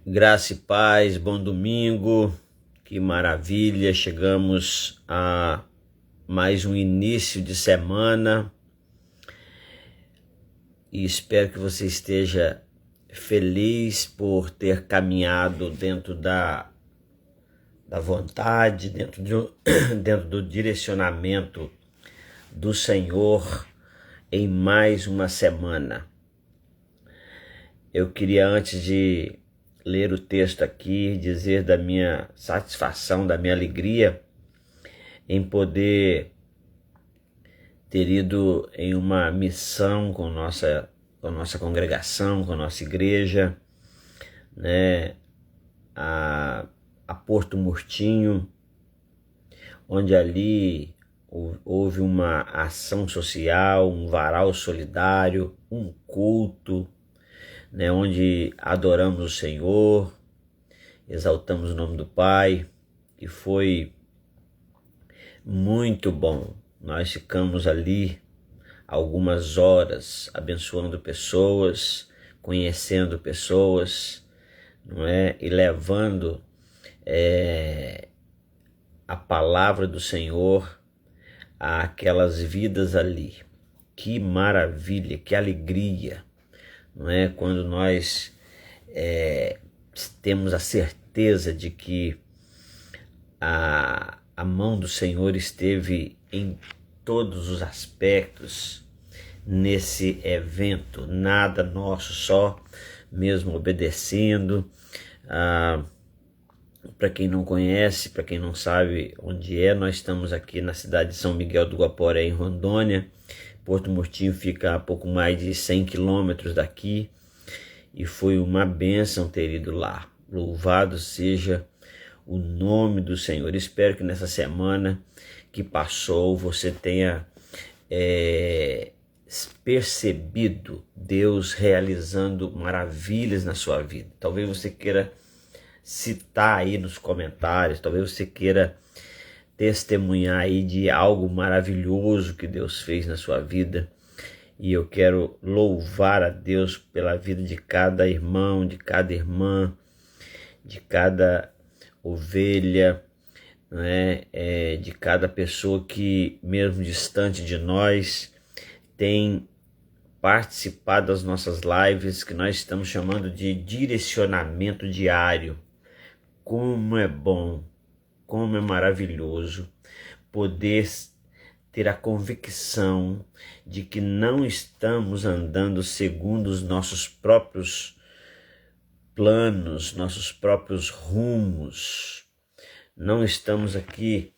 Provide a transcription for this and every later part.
Graça e paz, bom domingo, que maravilha, chegamos a mais um início de semana e espero que você esteja feliz por ter caminhado dentro da vontade, dentro do direcionamento do Senhor em mais uma semana. Eu queria, antes de ler o texto aqui, dizer da minha satisfação, da minha alegria em poder ter ido em uma missão com nossa congregação, com a nossa igreja, né, a Porto Murtinho, onde ali houve uma ação social, um varal solidário, um culto, né, onde adoramos o Senhor, exaltamos o nome do Pai, e foi muito bom. Nós ficamos ali algumas horas abençoando pessoas, conhecendo pessoas, não é? E levando a palavra do Senhor àquelas vidas ali. Que maravilha, que alegria, não é? Quando nós temos a certeza de que a mão do Senhor esteve em todos os aspectos nesse evento, nada nosso, só mesmo obedecendo. Para quem não conhece, para quem não sabe onde é, nós estamos aqui na cidade de São Miguel do Guaporé, em Rondônia. Porto Murtinho fica a pouco mais de 100 quilômetros daqui, e foi uma bênção ter ido lá. Louvado seja o nome do Senhor. Espero que nessa semana que passou você tenha percebido Deus realizando maravilhas na sua vida. Talvez você queira citar aí nos comentários, talvez você queira testemunhar aí de algo maravilhoso que Deus fez na sua vida. E eu quero louvar a Deus pela vida de cada irmão, de cada irmã, de cada ovelha, né? De cada pessoa que, mesmo distante de nós, tem participado das nossas lives, que nós estamos chamando de direcionamento diário. Como é bom, como é maravilhoso poder ter a convicção de que não estamos andando segundo os nossos próprios planos, nossos próprios rumos. Não estamos aqui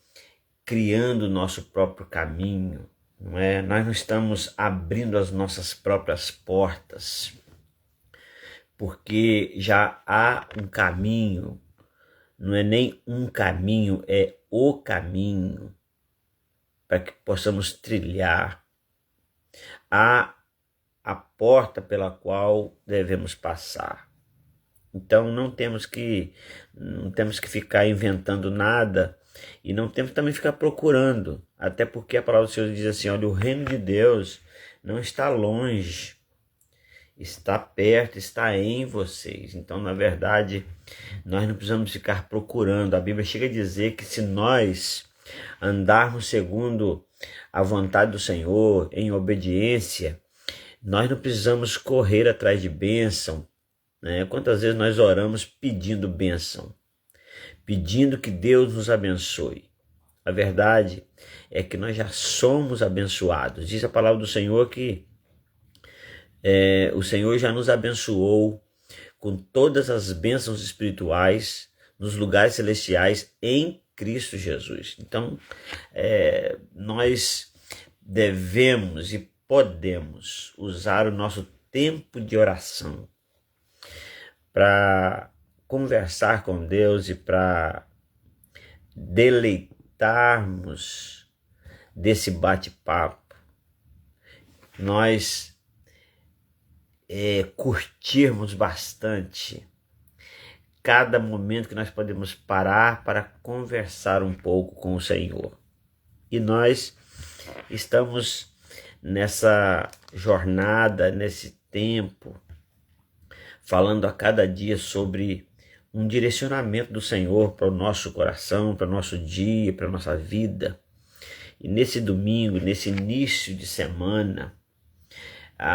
criando o nosso próprio caminho, não é? Nós não estamos abrindo as nossas próprias portas, porque já há um caminho. Não é nem um caminho, é o caminho para que possamos trilhar. Há a porta pela qual devemos passar. Então não temos que ficar inventando nada, e não temos também ficar procurando, até porque a palavra do Senhor diz assim: olha, o reino de Deus não está longe, está perto, está em vocês. Então, na verdade, nós não precisamos ficar procurando. A Bíblia chega a dizer que se nós andarmos segundo a vontade do Senhor, em obediência, nós não precisamos correr atrás de bênção, né? Quantas vezes nós oramos pedindo bênção, pedindo que Deus nos abençoe. A verdade é que nós já somos abençoados. Diz a palavra do Senhor que o Senhor já nos abençoou com todas as bênçãos espirituais nos lugares celestiais em Cristo Jesus. Então, nós devemos e podemos usar o nosso tempo de oração para conversar com Deus e para deleitarmos desse bate-papo. Nós curtirmos bastante cada momento que nós podemos parar para conversar um pouco com o Senhor. E nós estamos nessa jornada, nesse tempo, falando a cada dia sobre um direcionamento do Senhor para o nosso coração, para o nosso dia, para a nossa vida. E nesse domingo, nesse início de semana,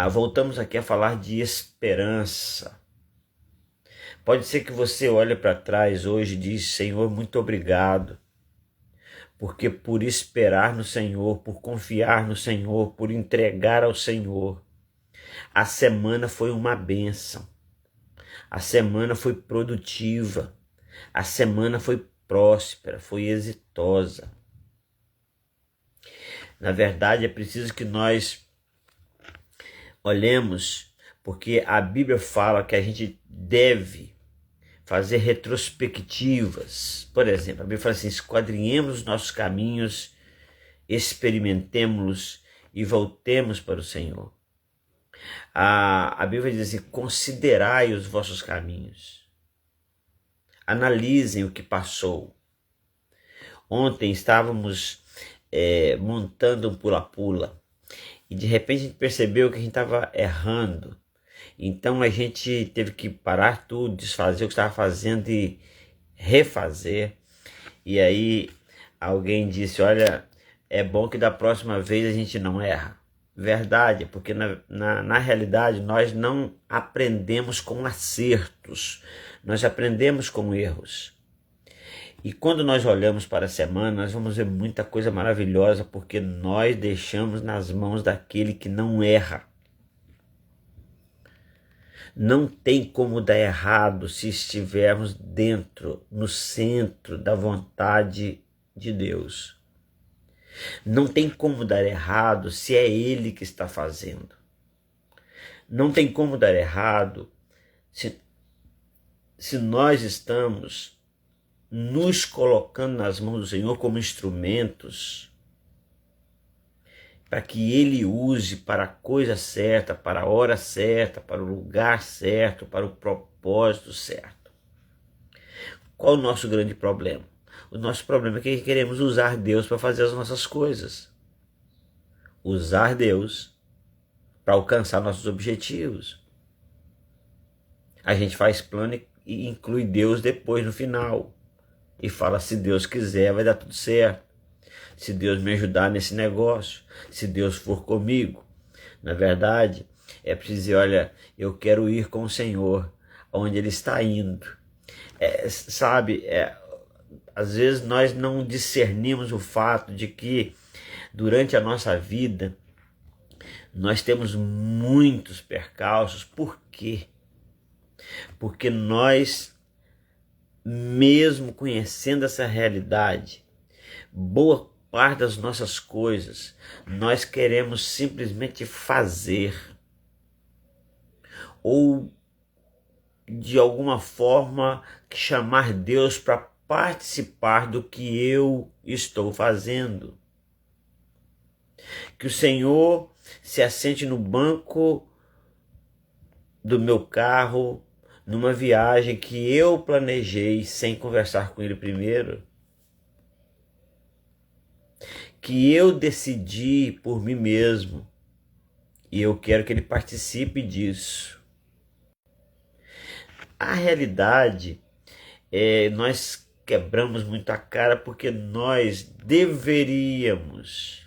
voltamos aqui a falar de esperança. Pode ser que você olhe para trás hoje e diz: Senhor, muito obrigado, porque por esperar no Senhor, por confiar no Senhor, por entregar ao Senhor, a semana foi uma bênção, a semana foi produtiva, a semana foi próspera, foi exitosa. Na verdade, é preciso que nós olhemos, porque a Bíblia fala que a gente deve fazer retrospectivas. Por exemplo, a Bíblia fala assim: esquadrinhemos os nossos caminhos, experimentemos-los e voltemos para o Senhor. A Bíblia diz assim: considerai os vossos caminhos, analisem o que passou. Ontem estávamos montando um pula-pula e de repente a gente percebeu que a gente estava errando. Então a gente teve que parar tudo, desfazer o que estava fazendo e refazer. E aí alguém disse: olha, é bom que da próxima vez a gente não erra. Verdade, porque na realidade nós não aprendemos com acertos, nós aprendemos com erros. E quando nós olhamos para a semana, nós vamos ver muita coisa maravilhosa, porque nós deixamos nas mãos daquele que não erra. Não tem como dar errado se estivermos dentro, no centro da vontade de Deus. Não tem como dar errado se é Ele que está fazendo. Não tem como dar errado se nós estamos nos colocando nas mãos do Senhor como instrumentos para que Ele use para a coisa certa, para a hora certa, para o lugar certo, para o propósito certo. Qual o nosso grande problema? O nosso problema é que queremos usar Deus para fazer as nossas coisas. Usar Deus para alcançar nossos objetivos. A gente faz plano e inclui Deus depois no final. E fala: se Deus quiser, vai dar tudo certo. Se Deus me ajudar nesse negócio, se Deus for comigo. Na verdade, é preciso dizer: olha, eu quero ir com o Senhor onde Ele está indo. Às vezes nós não discernimos o fato de que durante a nossa vida nós temos muitos percalços. Por quê? Porque nós, mesmo conhecendo essa realidade, boa parte das nossas coisas, nós queremos simplesmente fazer, ou de alguma forma chamar Deus para participar do que eu estou fazendo. Que o Senhor se assente no banco do meu carro, numa viagem que eu planejei sem conversar com Ele primeiro. Que eu decidi por mim mesmo, e eu quero que Ele participe disso. A realidade nós quebramos muito a cara porque nós deveríamos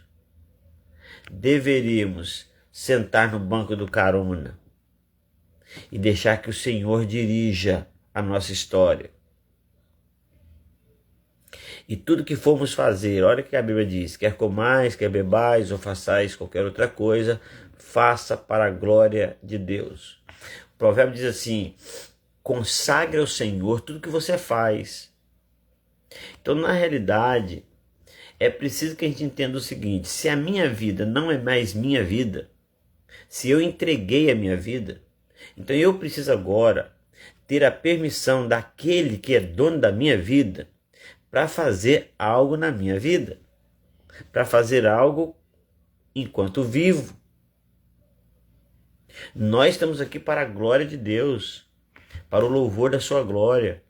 sentar no banco do carona e deixar que o Senhor dirija a nossa história. E tudo que formos fazer, olha o que a Bíblia diz: quer comais, quer bebais ou façais qualquer outra coisa, faça para a glória de Deus. O provérbio diz assim: consagre ao Senhor tudo que você faz. Então, na realidade, é preciso que a gente entenda o seguinte: se a minha vida não é mais minha vida, se eu entreguei a minha vida, então eu preciso agora ter a permissão daquele que é dono da minha vida para fazer algo na minha vida, para fazer algo enquanto vivo. Nós estamos aqui para a glória de Deus, para o louvor da sua glória,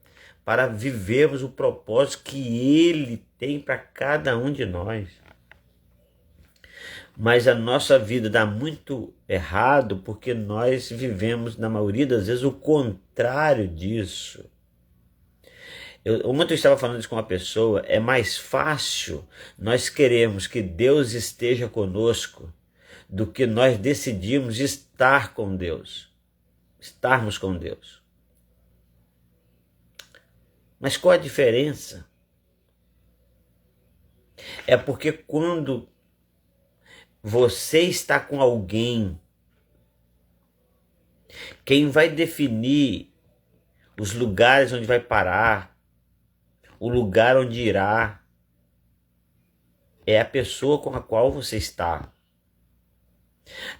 para vivermos o propósito que Ele tem para cada um de nós. Mas a nossa vida dá muito errado porque nós vivemos, na maioria das vezes, o contrário disso. Ontem eu estava falando isso com uma pessoa, é mais fácil nós queremos que Deus esteja conosco do que nós decidimos estar com Deus, estarmos com Deus. Mas qual a diferença? É porque quando você está com alguém, quem vai definir os lugares onde vai parar, o lugar onde irá, é a pessoa com a qual você está.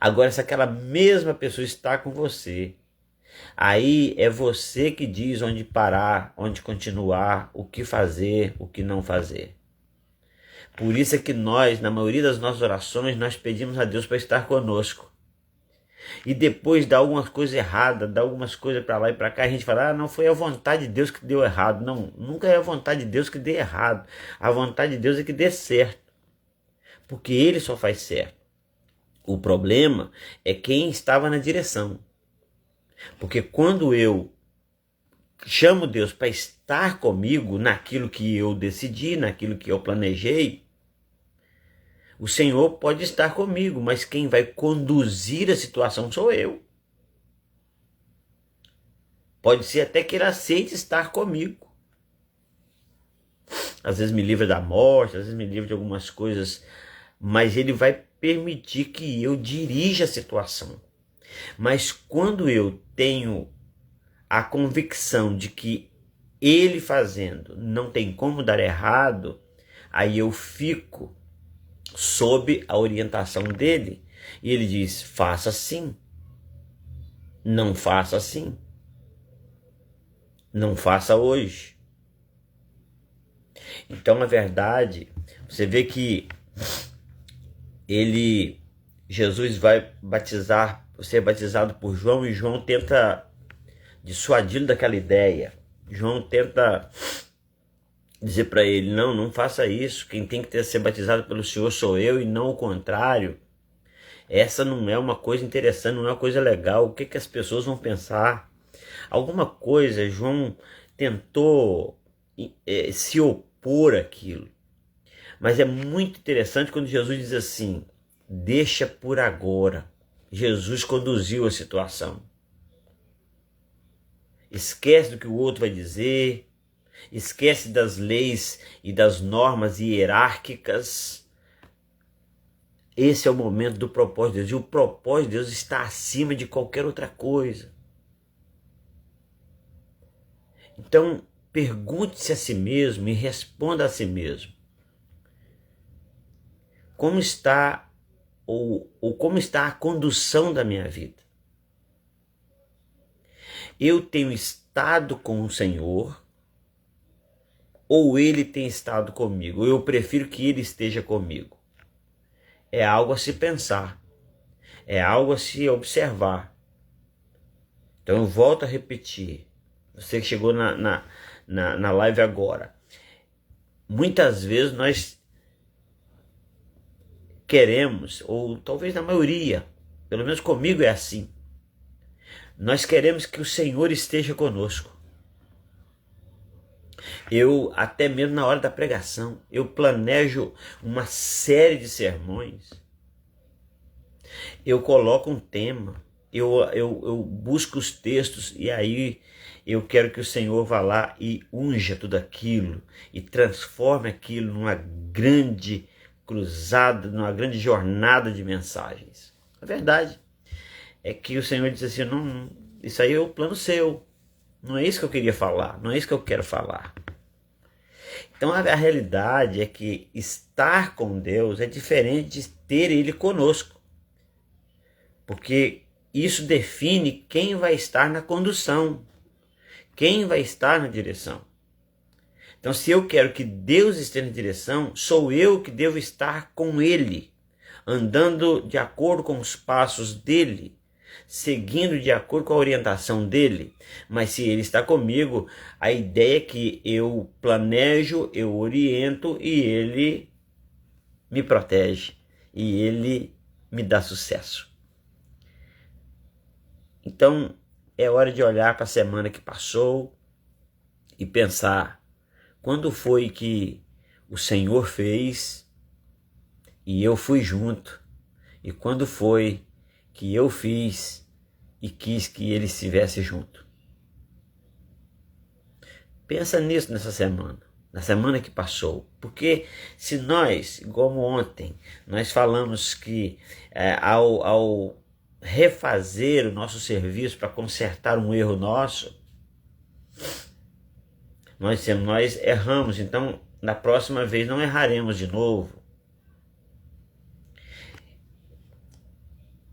Agora, se aquela mesma pessoa está com você, aí é você que diz onde parar, onde continuar, o que fazer, o que não fazer. Por isso é que nós, na maioria das nossas orações, nós pedimos a Deus para estar conosco. E depois dá algumas coisas erradas, dá algumas coisas para lá e para cá, a gente fala, não, foi a vontade de Deus que deu errado. Não, nunca é a vontade de Deus que dê errado. A vontade de Deus é que dê certo. Porque Ele só faz certo. O problema é quem estava na direção. Porque quando eu chamo Deus para estar comigo naquilo que eu decidi, naquilo que eu planejei, o Senhor pode estar comigo, mas quem vai conduzir a situação sou eu. Pode ser até que Ele aceite estar comigo. Às vezes me livra da morte, às vezes me livra de algumas coisas, mas Ele vai permitir que eu dirija a situação. Mas quando eu tenho a convicção de que Ele fazendo não tem como dar errado, aí eu fico sob a orientação dele. E ele diz, faça assim, não faça assim, não faça hoje. Então, na verdade, você vê que Jesus vai ser batizado por João, e João tenta dissuadi-lo daquela ideia. João tenta dizer para ele, não faça isso, quem tem que ser batizado pelo Senhor sou eu e não o contrário. Essa não é uma coisa interessante, não é uma coisa legal, o que as pessoas vão pensar? Alguma coisa, João tentou se opor àquilo. Mas é muito interessante quando Jesus diz assim, deixa por agora. Jesus conduziu a situação. Esquece do que o outro vai dizer, esquece das leis e das normas hierárquicas. Esse é o momento do propósito de Deus. E o propósito de Deus está acima de qualquer outra coisa. Então, pergunte-se a si mesmo e responda a si mesmo. Como está, ou como está a condução da minha vida? Eu tenho estado com o Senhor, ou Ele tem estado comigo? Eu prefiro que Ele esteja comigo. É algo a se pensar, é algo a se observar. Então eu volto a repetir, você que chegou na live agora, muitas vezes nós queremos, ou talvez na maioria, pelo menos comigo é assim, nós queremos que o Senhor esteja conosco. Eu, até mesmo na hora da pregação, eu planejo uma série de sermões, eu coloco um tema, eu busco os textos, e aí eu quero que o Senhor vá lá e unja tudo aquilo, e transforme aquilo numa grande cruzada, numa grande jornada de mensagens. A verdade é que o Senhor diz assim, não, isso aí é o plano seu, não é isso que eu queria falar, não é isso que eu quero falar. Então a realidade é que estar com Deus é diferente de ter Ele conosco, porque isso define quem vai estar na condução, quem vai estar na direção. Então, se eu quero que Deus esteja na direção, sou eu que devo estar com Ele, andando de acordo com os passos dEle, seguindo de acordo com a orientação dEle. Mas se Ele está comigo, a ideia é que eu planejo, eu oriento e Ele me protege e Ele me dá sucesso. Então, é hora de olhar para a semana que passou e pensar, quando foi que o Senhor fez e eu fui junto, e quando foi que eu fiz e quis que ele estivesse junto. Pensa nisso nessa semana, na semana que passou, porque se nós, como ontem, nós falamos que ao refazer o nosso serviço para consertar um erro nosso, nós erramos, então na próxima vez não erraremos de novo.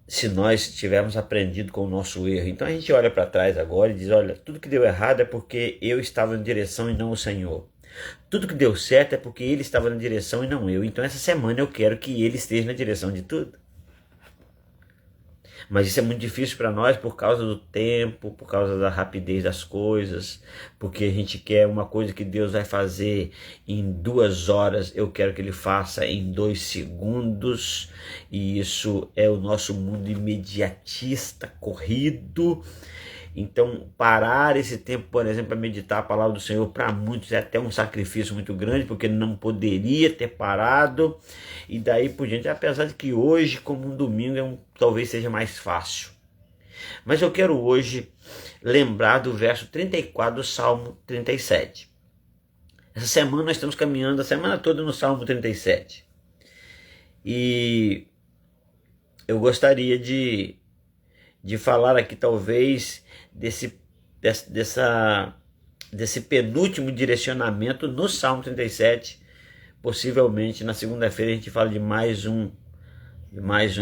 Se nós tivermos aprendido com o nosso erro. Então a gente olha para trás agora e diz, olha, tudo que deu errado é porque eu estava na direção e não o Senhor. Tudo que deu certo é porque ele estava na direção e não eu. Então essa semana eu quero que ele esteja na direção de tudo. Mas isso é muito difícil para nós por causa do tempo, por causa da rapidez das coisas, porque a gente quer uma coisa que Deus vai fazer em 2 horas, eu quero que Ele faça em 2 segundos, e isso é o nosso mundo imediatista, corrido. Então, parar esse tempo, por exemplo, para meditar a palavra do Senhor, para muitos é até um sacrifício muito grande, porque não poderia ter parado, e daí por diante, apesar de que hoje, como um domingo, talvez seja mais fácil. Mas eu quero hoje lembrar do verso 34 do Salmo 37. Essa semana nós estamos caminhando a semana toda no Salmo 37. E eu gostaria de falar aqui talvez desse penúltimo direcionamento no Salmo 37. Possivelmente na segunda-feira a gente fala de mais um,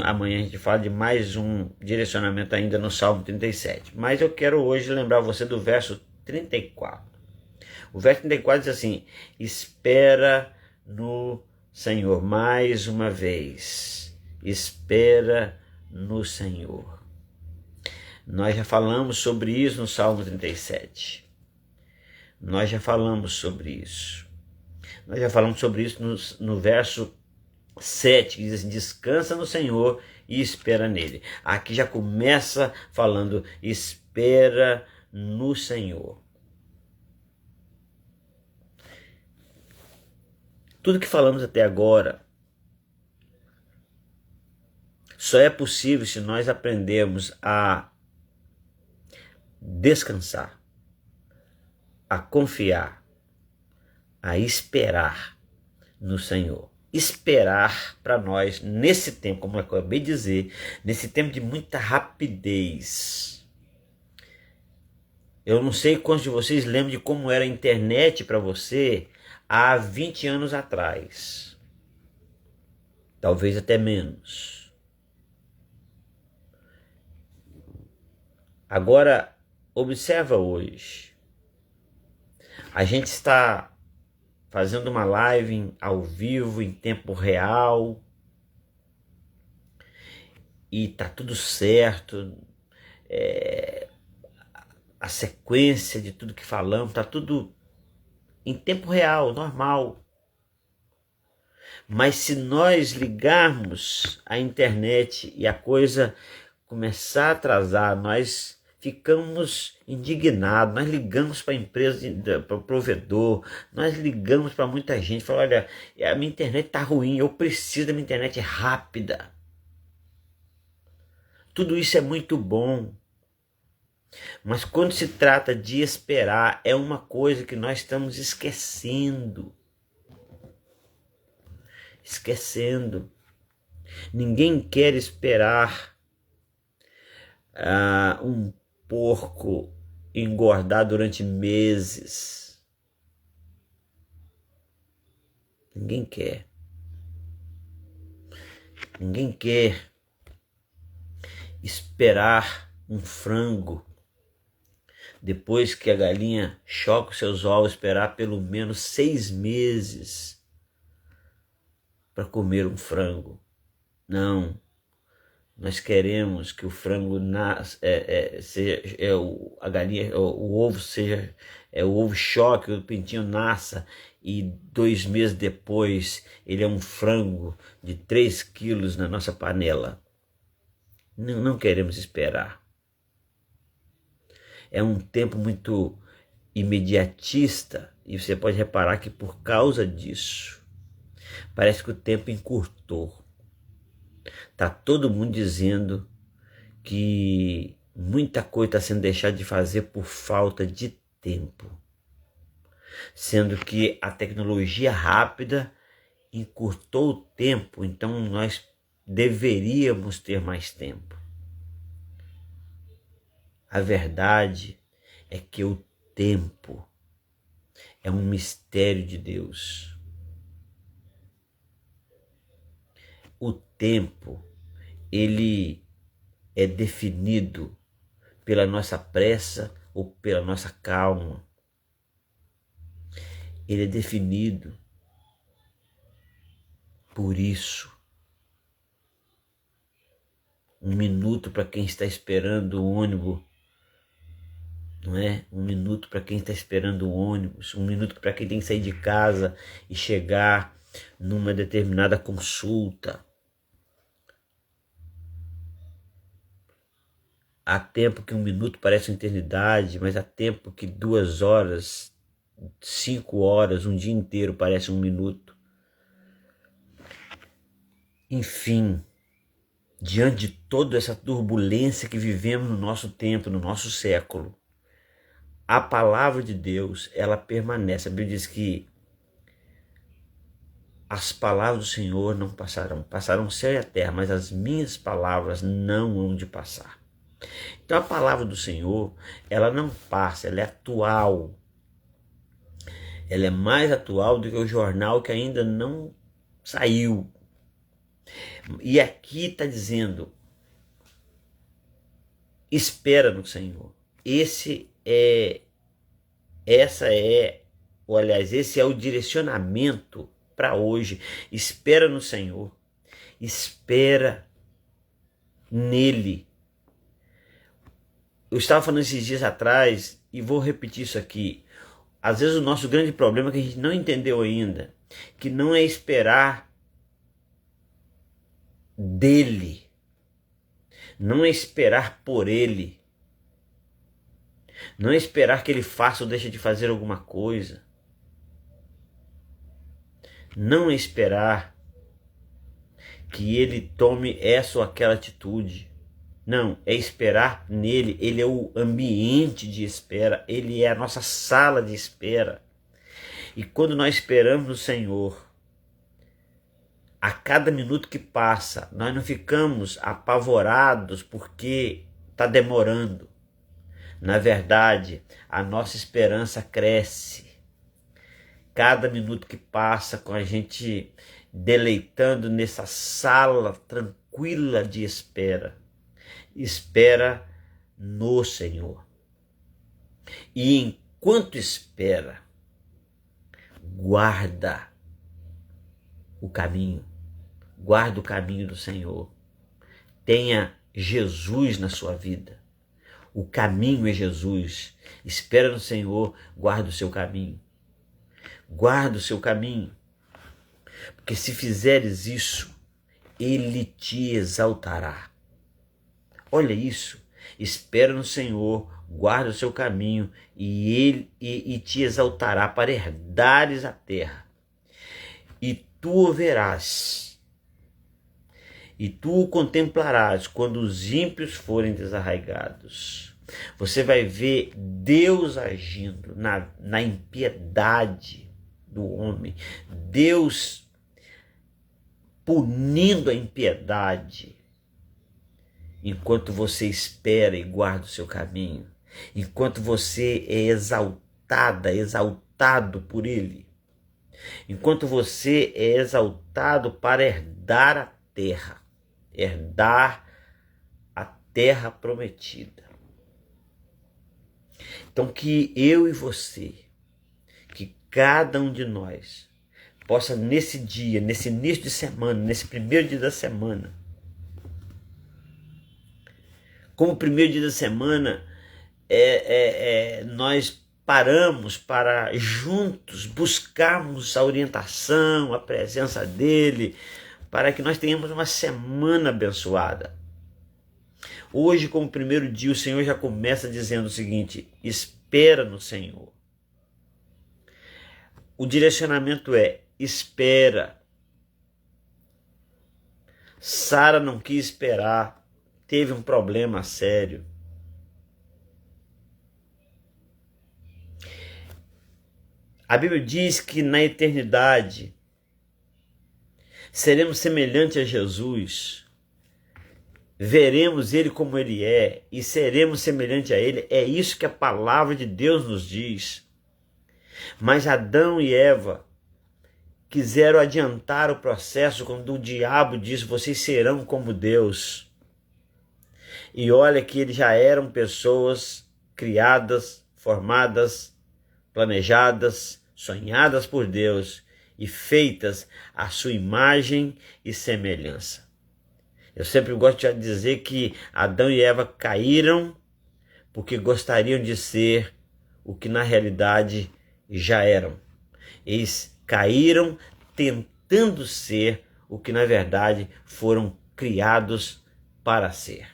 amanhã a gente fala de mais um direcionamento ainda no Salmo 37. Mas eu quero hoje lembrar você do verso 34. O verso 34 diz assim: espera no Senhor. Mais uma vez, espera no Senhor. Nós já falamos sobre isso no Salmo 37. Nós já falamos sobre isso. Nós já falamos sobre isso no verso 7, que diz assim: descansa no Senhor e espera nele. Aqui já começa falando: espera no Senhor. Tudo que falamos até agora só é possível se nós aprendermos a descansar, a confiar, a esperar no Senhor. Esperar para nós nesse tempo, como eu acabei de dizer, nesse tempo de muita rapidez. Eu não sei quantos de vocês lembram de como era a internet para você há 20 anos atrás. Talvez até menos. Agora, observa hoje. A gente está fazendo uma live ao vivo, em tempo real. E tá tudo certo. A sequência de tudo que falamos, tá tudo em tempo real, normal. Mas se nós ligarmos a internet e a coisa começar a atrasar, nós ficamos indignados, nós ligamos para a empresa, para o provedor, nós ligamos para muita gente, falamos: olha, a minha internet está ruim, eu preciso da minha internet rápida. Tudo isso é muito bom. Mas quando se trata de esperar, é uma coisa que nós estamos esquecendo. Ninguém quer esperar um porco engordar durante meses. Ninguém quer. Ninguém quer esperar um frango, depois que a galinha choca os seus ovos, esperar pelo menos 6 meses para comer um frango. Não. Nós queremos que o frango a galinha, o ovo seja, o ovo choque, o pintinho nasça, e 2 meses depois ele é um frango de 3 quilos na nossa panela. Não queremos esperar. É um tempo muito imediatista E você pode reparar que por causa disso, parece que o tempo encurtou. Tá todo mundo dizendo que muita coisa está sendo deixada de fazer por falta de tempo. Sendo que a tecnologia rápida encurtou o tempo, então nós deveríamos ter mais tempo. A verdade é que o tempo é um mistério de Deus. O tempo, ele é definido pela nossa pressa ou pela nossa calma. Ele é definido por isso. Um minuto para quem está esperando o ônibus, não é? Um minuto para quem está esperando o ônibus, um minuto para quem tem que sair de casa e chegar numa determinada consulta. Há tempo que um minuto parece uma eternidade, mas há tempo que 2 horas, 5 horas, um dia inteiro parece um minuto. Enfim, diante de toda essa turbulência que vivemos no nosso tempo, no nosso século, a palavra de Deus, ela permanece. A Bíblia diz que as palavras do Senhor não passarão. Passarão o céu e a terra, mas as minhas palavras não hão de passar. Então a palavra do Senhor, ela não passa, ela é atual. Ela é mais atual do que o jornal que ainda não saiu. E aqui está dizendo, espera no Senhor. Esse é o direcionamento para hoje. Espera no Senhor. Espera nele. Eu estava falando esses dias atrás e vou repetir isso aqui. Às vezes o nosso grande problema é que a gente não entendeu ainda, que não é esperar dele, não é esperar por ele, não é esperar que ele faça ou deixe de fazer alguma coisa, não é esperar que ele tome essa ou aquela atitude. Não, é esperar nele. Ele é o ambiente de espera, ele é a nossa sala de espera. E quando nós esperamos no Senhor, a cada minuto que passa, nós não ficamos apavorados porque está demorando. Na verdade, a nossa esperança cresce. Cada minuto que passa com a gente deleitando nessa sala tranquila de espera. Espera no Senhor. E enquanto espera, guarda o caminho. Guarda o caminho do Senhor. Tenha Jesus na sua vida. O caminho é Jesus. Espera no Senhor, guarda o seu caminho. Guarda o seu caminho. Porque se fizeres isso, Ele te exaltará. Olha isso. Espera no Senhor, guarda o seu caminho e Ele te exaltará para herdares a terra. E tu o verás. E tu o contemplarás quando os ímpios forem desarraigados. Você vai ver Deus agindo na impiedade do homem. Deus punindo a impiedade. Enquanto você espera e guarda o seu caminho. Enquanto você é exaltado por Ele. Enquanto você é exaltado para herdar a terra. Herdar a terra prometida. Então que eu e você, que cada um de nós, possa nesse dia, nesse início de semana, nesse primeiro dia da semana, como o primeiro dia da semana, nós paramos para juntos buscarmos a orientação, a presença dEle, para que nós tenhamos uma semana abençoada. Hoje, como primeiro dia, o Senhor já começa dizendo o seguinte: espera no Senhor. O direcionamento é: espera. Sara não quis esperar, teve um problema sério. A Bíblia diz que na eternidade seremos semelhantes a Jesus, veremos Ele como Ele é e seremos semelhantes a Ele. É isso que a palavra de Deus nos diz. Mas Adão e Eva quiseram adiantar o processo quando o diabo disse: vocês serão como Deus. E olha que eles já eram pessoas criadas, formadas, planejadas, sonhadas por Deus e feitas à sua imagem e semelhança. Eu sempre gosto de dizer que Adão e Eva caíram porque gostariam de ser o que na realidade já eram. Eles caíram tentando ser o que na verdade foram criados para ser.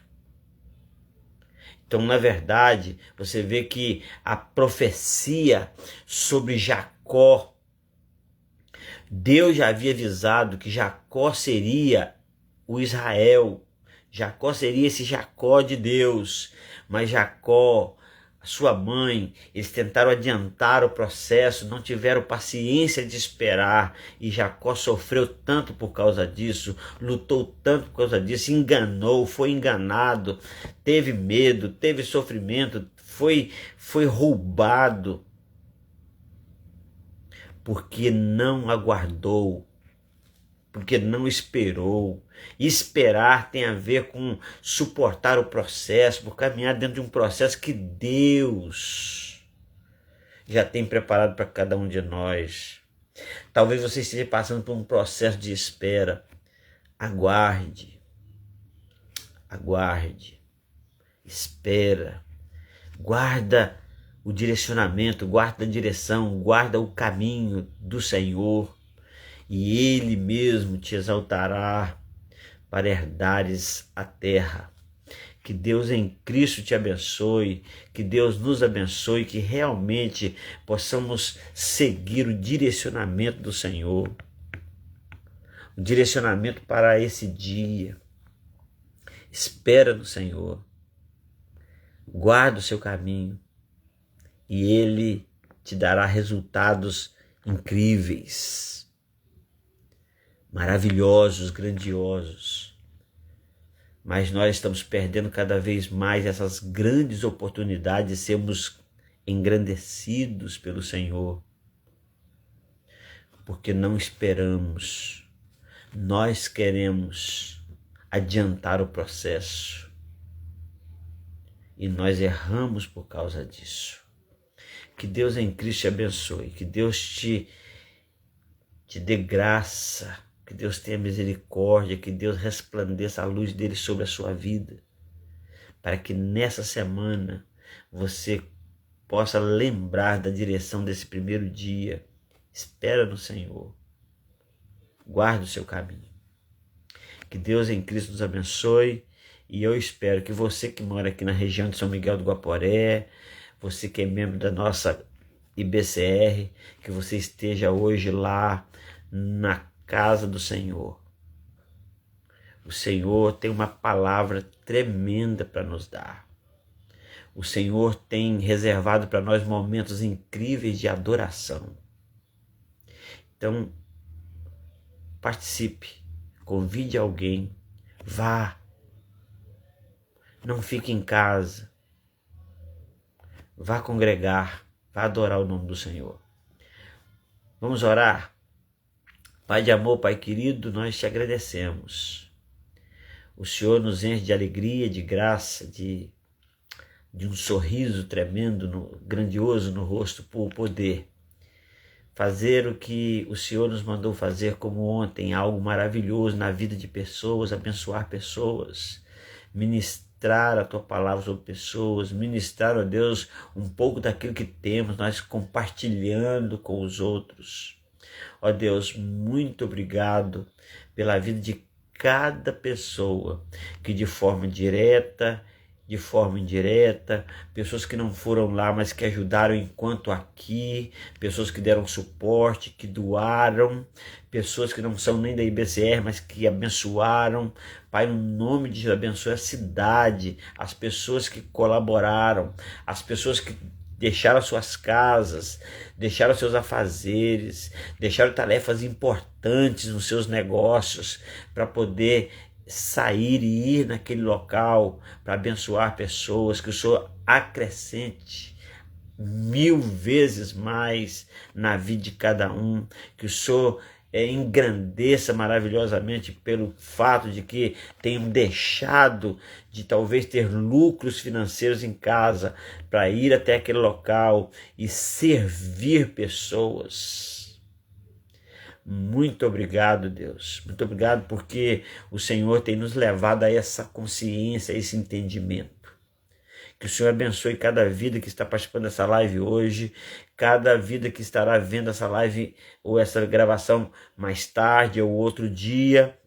Então, na verdade, você vê que a profecia sobre Jacó, Deus já havia avisado que Jacó seria o Israel, Jacó seria esse Jacó de Deus, mas Jacó, sua mãe, eles tentaram adiantar o processo, não tiveram paciência de esperar, e Jacó sofreu tanto por causa disso, lutou tanto por causa disso, enganou, foi enganado, teve medo, teve sofrimento, foi roubado, porque não aguardou, porque não esperou. Esperar tem a ver com suportar o processo, por caminhar dentro de um processo que Deus já tem preparado para cada um de nós. Talvez você esteja passando por um processo de espera. Aguarde, espera, guarda o direcionamento, guarda a direção, guarda o caminho do Senhor, e Ele mesmo te exaltará para herdares a terra. Que Deus em Cristo te abençoe, que Deus nos abençoe, que realmente possamos seguir o direcionamento do Senhor, o direcionamento para esse dia. Espera no Senhor, guarda o seu caminho e Ele te dará resultados incríveis, maravilhosos, grandiosos. Mas nós estamos perdendo cada vez mais essas grandes oportunidades de sermos engrandecidos pelo Senhor, porque não esperamos. Nós queremos adiantar o processo e nós erramos por causa disso. Que Deus em Cristo te abençoe, que Deus te dê graça, que Deus tenha misericórdia, que Deus resplandeça a luz dele sobre a sua vida, para que nessa semana você possa lembrar da direção desse primeiro dia. Espera no Senhor, guarda o seu caminho. Que Deus em Cristo nos abençoe, e eu espero que você que mora aqui na região de São Miguel do Guaporé, você que é membro da nossa IBCR, que você esteja hoje lá na casa do Senhor. O Senhor tem uma palavra tremenda para nos dar. O Senhor tem reservado para nós momentos incríveis de adoração. Então, participe, convide alguém, vá. Não fique em casa. Vá congregar, vá adorar o nome do Senhor. Vamos orar? Pai de amor, Pai querido, nós te agradecemos. O Senhor nos enche de alegria, de graça, de um sorriso tremendo, grandioso no rosto, por poder fazer o que o Senhor nos mandou fazer como ontem, algo maravilhoso na vida de pessoas, abençoar pessoas, ministrar a Tua palavra sobre pessoas, ministrar, ó Deus, um pouco daquilo que temos, nós compartilhando com os outros. Ó Deus, muito obrigado pela vida de cada pessoa que de forma direta de forma indireta, pessoas que não foram lá, mas que ajudaram enquanto aqui, pessoas que deram suporte, que doaram, pessoas que não são nem da IBCR, mas que abençoaram. Pai, no nome de Jesus, abençoe a cidade, as pessoas que colaboraram, as pessoas que deixaram suas casas, deixaram seus afazeres, deixaram tarefas importantes nos seus negócios para poder sair e ir naquele local para abençoar pessoas, que o Senhor acrescente 1000 vezes mais na vida de cada um, que o Senhor engrandeça maravilhosamente pelo fato de que tenham deixado de talvez ter lucros financeiros em casa para ir até aquele local e servir pessoas. Muito obrigado, Deus. Muito obrigado porque o Senhor tem nos levado a essa consciência, a esse entendimento. Que o Senhor abençoe cada vida que está participando dessa live hoje, cada vida que estará vendo essa live ou essa gravação mais tarde ou outro dia.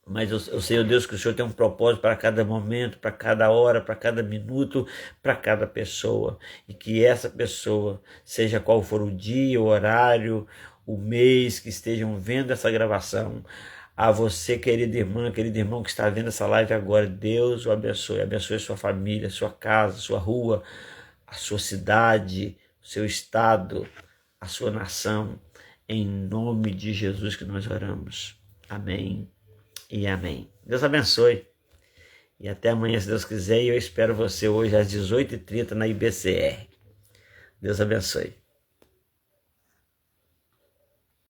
Mas eu sei, Deus, que o Senhor tem um propósito para cada momento, para cada hora, para cada minuto, para cada pessoa. E que essa pessoa, seja qual for o dia, o horário, o mês que estejam vendo essa gravação, a você, querida irmã, querido irmão que está vendo essa live agora, Deus o abençoe. Abençoe sua família, sua casa, sua rua, a sua cidade, o seu estado, a sua nação. Em nome de Jesus que nós oramos. Amém e amém. Deus abençoe. E até amanhã, se Deus quiser. E eu espero você hoje às 18h30 na IBCR. Deus abençoe.